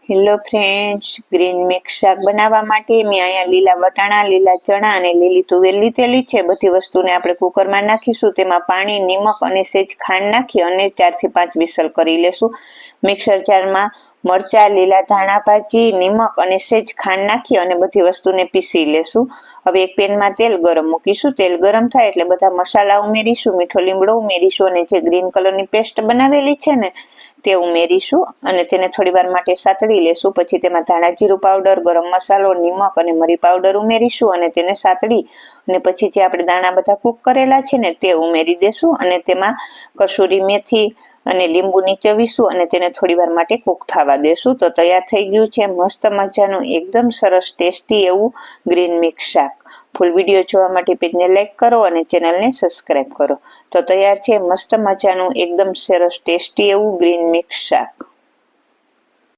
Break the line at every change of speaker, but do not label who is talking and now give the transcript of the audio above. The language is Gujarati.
હેલો ફ્રેન્ડ્સ, ગ્રીન મિક્સ શાક બનાવવા માટે મેં અહીંયા લીલા વટાણા, લીલા ચણા અને લીલી તુવેર લીધેલી છે. બધી વસ્તુને આપણે કુકરમાં નાખીશું. તેમાં પાણી, નિમક અને સેજ ખાંડ નાખી અને 4 થી 5 વિસલ કરી લેશું. મિક્સર જારમાં મરચાં, લીલા ધાણા ભાજી, નિમક અને સેજ ખાંડ નાખી અને બધી વસ્તુને પીસી લેશું. હવે એક પેનમાં તેલ ગરમ મૂકીશું. તેલ ગરમ થાય એટલે બધા મસાલા ઉમેરીશું. મીઠો લીમડો ઉમેરીશું અને જે ગ્રીન કલરની પેસ્ટ બનાવેલી છે ને તે ઉમેરીશું અને તેને થોડીવાર માટે સાતળી લેશું. પછી તેમાં ધાણા જીરું પાવડર, ગરમ મસાલો, નિમક અને મરી પાવડર ઉમેરીશું અને તેને સાતળી અને પછી જે આપણે દાણા બધા કૂક કરેલા છે ને તે ઉમેરી દેશું અને તેમાં કસૂરી મેથી અને લીંબુ નીચવીશું અને તેને થોડીવાર માટે કૂક થવા દેશું. તો તૈયાર થઈ ગયું છે મસ્ત મજાનું એકદમ સરસ ટેસ્ટી એવું ગ્રીન મિક્સ શાક. ફૂલ વિડીયો જોવા માટે પેજને લાઈક કરો અને ચેનલને સબસ્ક્રાઈબ કરો. તો તૈયાર છે મસ્ત મજાનું એકદમ સરસ ટેસ્ટી એવું ગ્રીન મિક્સ શાક.